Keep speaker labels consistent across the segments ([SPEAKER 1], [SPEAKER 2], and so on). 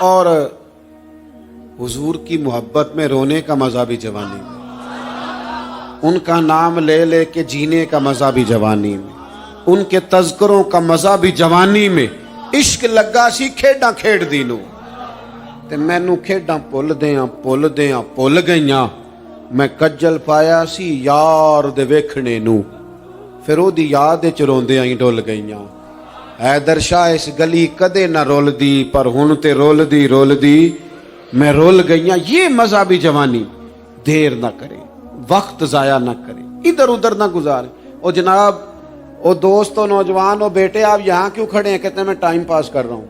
[SPEAKER 1] اور हुजूर की मोहब्बत में रोने का मजा भी जवानी में, उनका नाम ले ले के जीने का मजा भी जवानी में, उनके तज़किरों का मजा भी जवानी में। इश्क लगा सी खेडां खेड दी नूं ते मैनू खेडां भुल गईयां। मैं कज्जल पाया सी यार दे वेखणे नूं, फिर ओदी याद च रोंदियां ही डुल गईयां। हैदर शाह इस गली कदे ना रुलदी, पर हुण ते रुलदी मैं रुल गईयां। ये मजा भी जवानी। देर ना करे, वक्त जाया ना करे, इधर उधर ना गुजारे। ओ जनाब, ओ दोस्त, ओ नौजवान, ओ बेटे, आप यहाँ क्यों खड़े हैं? कहते हैं मैं टाइम पास कर रहा हूँ।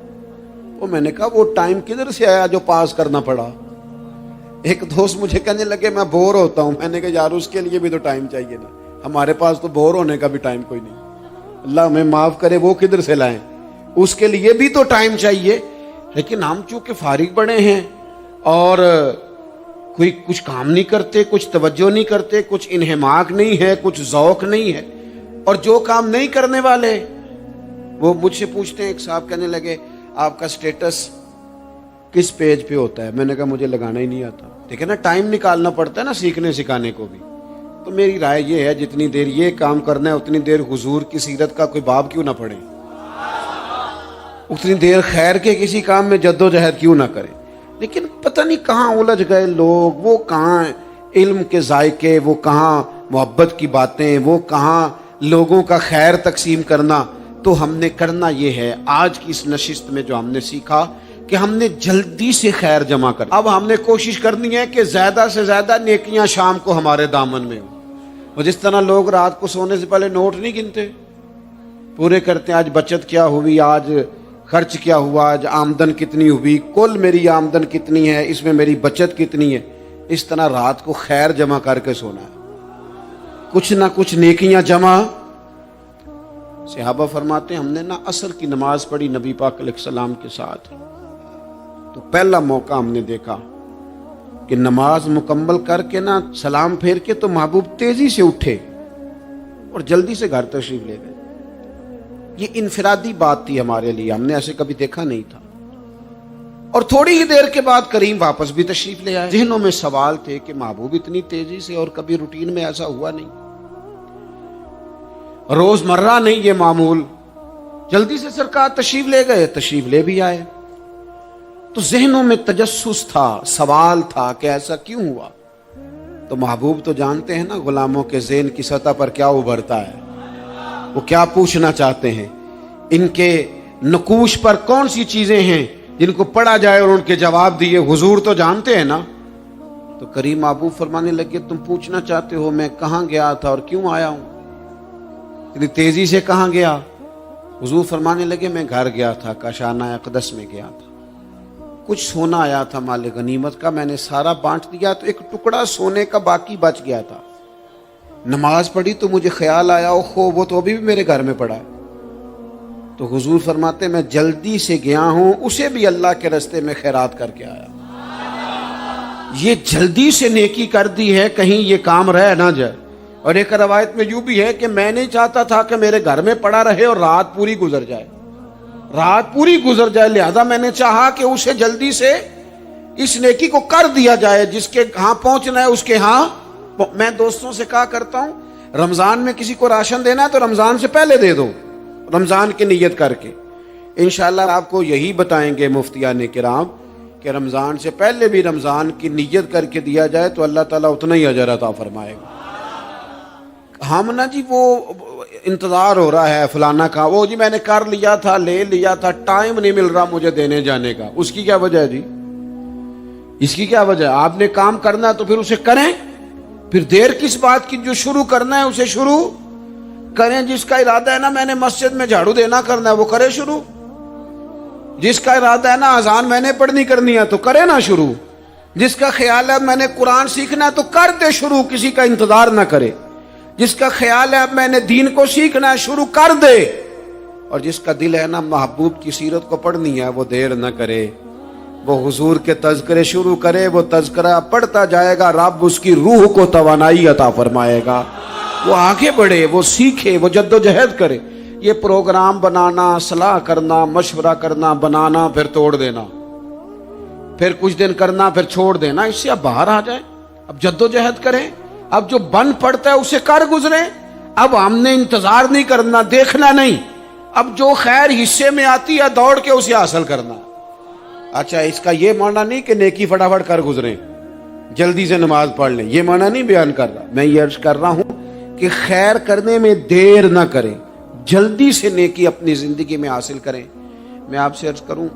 [SPEAKER 1] वो मैंने कहा वो टाइम किधर से आया जो पास करना पड़ा? एक दोस्त मुझे कहने लगे मैं बोर होता हूँ। मैंने कहा यार उसके लिए भी तो टाइम चाहिए ना, हमारे पास तो बोर होने का भी टाइम कोई नहीं। अल्लाह हमें माफ करे, वो किधर से लाएं? उसके लिए भी तो टाइम चाहिए। लेकिन हम चूंकि फारिग बड़े हैं और कोई कुछ काम नहीं करते, कुछ तवज्जो नहीं करते, कुछ इन्हमाक नहीं है, कुछ ज़ौक नहीं है, और जो काम नहीं करने वाले वो मुझसे पूछते हैं। एक साहब कहने लगे आपका स्टेटस किस पेज पे होता है? मैंने कहा मुझे लगाना ही नहीं आता। देखिए ना, टाइम निकालना पड़ता है ना सीखने सिखाने को भी। तो मेरी राय ये है, जितनी देर ये काम करना है उतनी देर हुजूर की सीरत का कोई बाब क्यों ना पढ़े, उतनी देर खैर के किसी काम में जद्दोजहद क्यों ना करें। लेकिन पता नहीं कहाँ उलझ गए लोग, वो कहाँ इल्म के जायके, वो कहाँ मोहब्बत की बातें, वो कहाँ लोगों का खैर तकसीम करना। तो हमने करना ये है, आज की इस नशिस्त में जो हमने सीखा कि हमने जल्दी से खैर जमा कर। अब हमने कोशिश करनी है कि ज्यादा से ज्यादा नेकियां शाम को हमारे दामन में हो। और जिस तरह लोग रात को सोने से पहले नोट नहीं गिनते, पूरे करते हैं, आज बचत क्या हुई, आज खर्च क्या हुआ, आज आमदन कितनी हुई, कुल मेरी आमदन कितनी है, इसमें मेरी बचत कितनी है। इस तरह रात को खैर जमा करके सोना है, कुछ ना कुछ नेकियां जमा। सहाबा फरमाते हैं हमने ना असर की नमाज पढ़ी नबी पाक अलैहिस्सलाम के साथ, तो पहला मौका हमने देखा कि नमाज मुकम्मल करके ना सलाम फेर के तो महबूब तेजी से उठे और जल्दी से घर तशरीफ ले गए। ये इनफरादी बात थी हमारे लिए, हमने ऐसे कभी देखा नहीं था। और थोड़ी ही देर के बाद करीम वापस भी तशरीफ ले आए। ज़हनों में सवाल थे कि महबूब इतनी तेजी से, और कभी रूटीन में ऐसा हुआ नहीं, रोजमर्रा नहीं ये मामूल। जल्दी से सरकार तशरीफ ले गए, तशरीफ ले भी आए। तो ज़हनों में तजस्सुस था, सवाल था कि ऐसा क्यों हुआ। तो महबूब तो जानते हैं ना गुलामों के ज़हन की सतह पर क्या उभरता है, वो क्या पूछना चाहते हैं, इनके नकूश पर कौन सी चीजें हैं जिनको पढ़ा जाए और उनके जवाब दिए। हुजूर तो जानते हैं ना। तो करीम महबूब फरमाने लगे तुम पूछना चाहते हो मैं कहाँ गया था और क्यों आया हूं, इतनी तेजी से कहाँ गया? हुजूर फरमाने लगे मैं घर गया था, काशाना अक़दस में गया था, कुछ सोना आया था माल गनीमत का, मैंने सारा बांट दिया, तो एक टुकड़ा सोने का बाकी बच गया था। नमाज पढ़ी तो मुझे ख्याल आया ओहो वो तो अभी भी मेरे घर में पड़ा है। तो हुजूर फरमाते मैं जल्दी से गया हूं, उसे भी अल्लाह के रास्ते में खैरात करके आया। ये जल्दी से नेकी कर दी है, कहीं ये काम रह ना जाए। और एक रवायत में यूं भी है कि मैं नहीं चाहता था कि मेरे घर में पड़ा रहे और रात पूरी गुजर जाए, लिहाजा मैंने चाहा कि उसे जल्दी से इस नेकी को कर दिया जाए, जिसके यहाँ पहुंचना है उसके यहाँ। मैं दोस्तों से कहा करता हूं, रमजान में किसी को राशन देना है तो रमजान से पहले दे दो, रमजान की नियत करके। इंशाअल्लाह आपको यही बताएंगे मुफ्तियाने किराम कि रमजान से पहले भी रमजान की नियत करके दिया जाए तो अल्लाह ताला उतना ही अजर अता फरमाएगा। हम ना जी वो इंतजार हो रहा है फलाना का, वो जी मैंने कर लिया था, ले लिया था, टाइम नहीं मिल रहा मुझे देने जाने का। उसकी क्या वजह है जी, इसकी क्या वजह है? आपने काम करना है तो फिर उसे करें, फिर देर किस बात की? जो शुरू करना है उसे शुरू करें। जिसका इरादा है ना मैंने मस्जिद में झाड़ू देना करना है वो करे शुरू, जिसका इरादा है ना अजान मैंने पढ़नी करनी है तो करे ना शुरू, जिसका ख्याल है मैंने कुरान सीखना है तो कर दे शुरू, किसी का इंतजार ना करे। जिसका ख्याल है अब मैंने दीन को सीखना है शुरू कर दे। और जिसका दिल है ना महबूब की सीरत को पढ़नी है वो देर न करे, वो हुजूर के तज़किरे शुरू करे, वो तज़किरा पढ़ता जाएगा, रब उसकी रूह को तवानाई अता फरमाएगा, वो आगे बढ़े, वो सीखे, वो जद्दोजहद करे। ये प्रोग्राम बनाना, सलाह करना, मशवरा करना, बनाना फिर तोड़ देना, پھر کچھ دن کرنا پھر چھوڑ دینا، اس سے اب باہر آ جائیں، اب جدوجہد کریں، اب جو بن پڑتا ہے اسے کر گزریں، اب ہم نے انتظار نہیں کرنا، دیکھنا نہیں، اب جو خیر حصے میں آتی ہے دوڑ کے اسے حاصل کرنا۔ اچھا اس کا یہ معنی نہیں کہ نیکی فٹافٹ کر گزریں، جلدی سے نماز پڑھ لیں، یہ معنی نہیں بیان کر رہا، میں یہ عرض کر رہا ہوں کہ خیر کرنے میں دیر نہ کریں، جلدی سے نیکی اپنی زندگی میں حاصل کریں۔ میں آپ سے عرض کروں،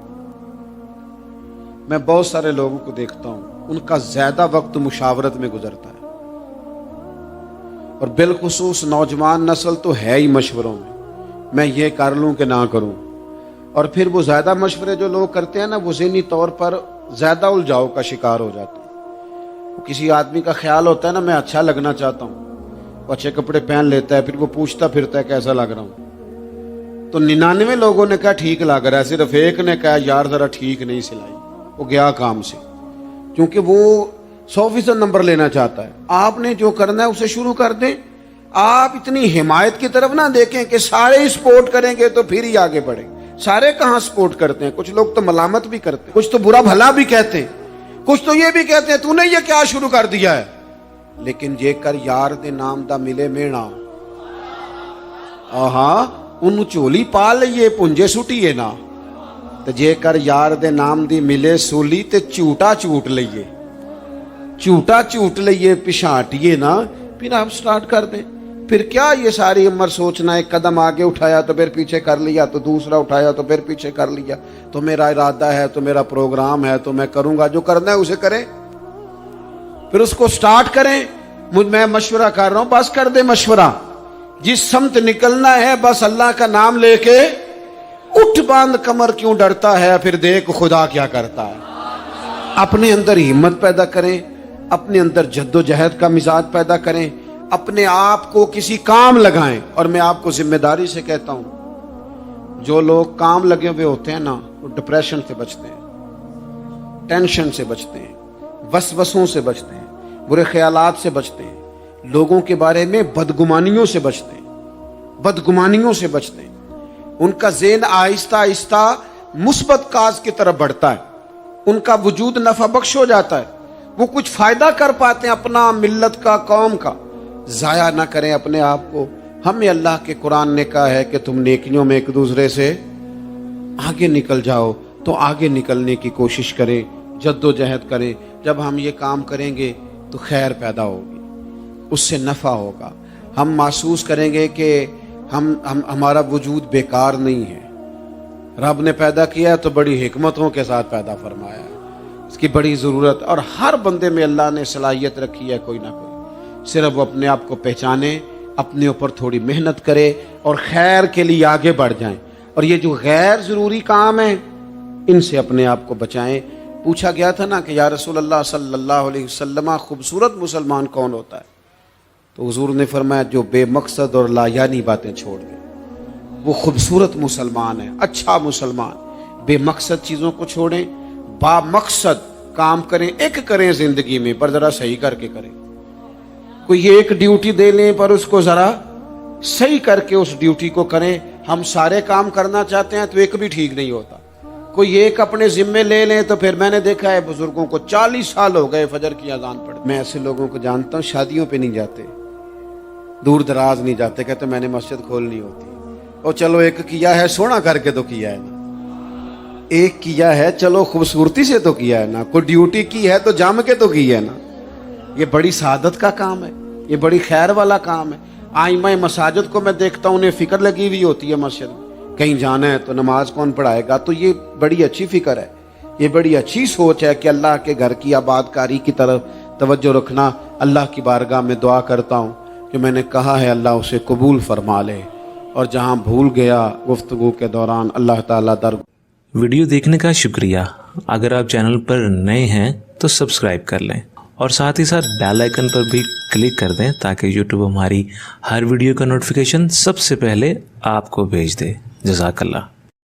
[SPEAKER 1] میں بہت سارے لوگوں کو دیکھتا ہوں، ان کا زیادہ وقت مشاورت میں گزرتا ہے، اور بالخصوص نوجوان نسل تو ہے ہی مشوروں میں یہ کر لوں کہ نہ کروں، اور پھر وہ زیادہ مشورے جو لوگ کرتے ہیں نا، وہ ذہنی طور پر زیادہ الجھاؤ کا شکار ہو جاتے ہیں۔ کسی آدمی کا خیال ہوتا ہے نا میں اچھا لگنا چاہتا ہوں، وہ اچھے کپڑے پہن لیتا ہے، پھر وہ پوچھتا پھرتا ہے کیسا لگ رہا ہوں، تو 99 لوگوں نے کہا ٹھیک لگ رہا ہے، صرف ایک نے کہا یار ذرا ٹھیک نہیں سلائی، وہ گیا کام سے، کیونکہ وہ 100% نمبر لینا چاہتا ہے۔ آپ نے جو کرنا ہے اسے شروع کر دیں، آپ اتنی حمایت کی طرف نہ دیکھیں کہ سارے ہی سپورٹ کریں گے تو پھر ہی آگے بڑھیں۔ سارے کہاں سپورٹ کرتے ہیں، کچھ لوگ تو ملامت بھی کرتے ہیں، کچھ تو برا بھلا بھی کہتے ہیں، کچھ تو یہ بھی کہتے ہیں تو نے یہ کیا شروع کر دیا ہے، لیکن جے کر یار دے نام دا ملے مینا، ہاں ان چولی پا لئیے پنجے سٹیے نا، تو جے کر یار دے نام دی ملے سولی تے چوٹا چوٹ لئیے، چوٹا چوٹ لئیے پشانٹیے نا، پھر آپ سٹارٹ کر دیں۔ پھر کیا یہ ساری عمر سوچنا، ایک قدم آگے اٹھایا تو پھر پیچھے کر لیا، تو دوسرا اٹھایا تو پھر پیچھے کر لیا، تو میرا ارادہ ہے، تو میرا پروگرام ہے، تو میں کروں گا، جو کرنا ہے اسے کریں، پھر اس کو سٹارٹ کریں۔ میں مشورہ کر رہا ہوں، بس کر دے مشورہ، جس سمت نکلنا ہے بس اللہ کا نام لے کے اٹھ باندھ کمر، کیوں ڈرتا ہے، پھر دیکھ خدا کیا کرتا ہے۔ اپنے اندر ہمت پیدا کریں، اپنے اندر جد و جہد کا مزاج پیدا کریں، اپنے آپ کو کسی کام لگائیں۔ اور میں آپ کو ذمہ داری سے کہتا ہوں، جو لوگ کام لگے ہوئے ہوتے ہیں نا، وہ ڈپریشن سے بچتے ہیں، ٹینشن سے بچتے ہیں، وسوسوں سے بچتے ہیں، برے خیالات سے بچتے ہیں، لوگوں کے بارے میں بدگمانیوں سے بچتے ہیں، بدگمانیوں سے بچتے ہیں۔ ان کا ذہن آہستہ آہستہ مثبت کاز کی طرف بڑھتا ہے، ان کا وجود نفع بخش ہو جاتا ہے، وہ کچھ فائدہ کر پاتے ہیں اپنا، ملت کا، قوم کا۔ ضائع نہ کریں اپنے آپ کو۔ ہمیں اللہ کے قرآن نے کہا ہے کہ تم نیکیوں میں ایک دوسرے سے آگے نکل جاؤ، تو آگے نکلنے کی کوشش کریں، جد و جہد کریں۔ جب ہم یہ کام کریں گے تو خیر پیدا ہوگی، اس سے نفع ہوگا، ہم محسوس کریں گے کہ ہمارا وجود بیکار نہیں ہے، رب نے پیدا کیا ہے تو بڑی حکمتوں کے ساتھ پیدا فرمایا ہے، اس کی بڑی ضرورت، اور ہر بندے میں اللہ نے صلاحیت رکھی ہے کوئی نہ کوئی، صرف وہ اپنے آپ کو پہچانے، اپنے اوپر تھوڑی محنت کرے اور خیر کے لیے آگے بڑھ جائیں، اور یہ جو غیر ضروری کام ہیں ان سے اپنے آپ کو بچائیں۔ پوچھا گیا تھا نا کہ یا رسول اللہ صلی اللہ علیہ وسلم، خوبصورت مسلمان کون ہوتا ہے؟ تو حضور نے فرمایا جو بے مقصد اور لایعنی باتیں چھوڑ دے، وہ خوبصورت مسلمان ہے، اچھا مسلمان۔ بے مقصد چیزوں کو چھوڑیں، با مقصد کام کریں، ایک کریں زندگی میں، پر ذرا صحیح کر کے کریں۔ کوئی ایک ڈیوٹی دے لیں پر اس کو ذرا صحیح کر کے اس ڈیوٹی کو کریں۔ ہم سارے کام کرنا چاہتے ہیں تو ایک بھی ٹھیک نہیں ہوتا، کوئی ایک اپنے ذمے لے لیں تو پھر میں نے دیکھا ہے بزرگوں کو 40 سال ہو گئے فجر کی اذان پڑھتے، میں ایسے لوگوں کو جانتا ہوں شادیوں پہ نہیں جاتے، دور دراز نہیں جاتے، کہتے میں نے مسجد کھولنی ہوتی، اور چلو ایک کیا ہے سونا کر کے تو کیا ہے نا، ایک کیا ہے چلو خوبصورتی سے تو کیا ہے نا، کوئی ڈیوٹی کی ہے تو جم کے تو کی ہے نا۔ یہ بڑی سعادت کا کام ہے، یہ بڑی خیر والا کام ہے۔ آئمہ مساجد کو میں دیکھتا ہوں، انہیں فکر لگی ہوئی ہوتی ہے مسجد میں، کہیں جانا ہے تو نماز کون پڑھائے گا، تو یہ بڑی اچھی فکر ہے، یہ بڑی اچھی سوچ ہے کہ اللہ کے گھر کی آباد کاری کی طرف توجہ رکھنا۔ اللہ کی بارگاہ میں دعا کرتا ہوں کہ میں نے کہا ہے اللہ اسے قبول فرما لے، اور جہاں بھول گیا گفتگو کے دوران اللہ تعالیٰ
[SPEAKER 2] ویڈیو دیکھنے کا شکریہ۔ اگر آپ چینل پر نئے ہیں تو سبسکرائب کر لیں، اور ساتھ ہی ساتھ بیل آئیکن پر بھی کلک کر دیں تاکہ یوٹیوب ہماری ہر ویڈیو کا نوٹیفیکیشن سب سے پہلے آپ کو بھیج دے۔ جزاک اللہ۔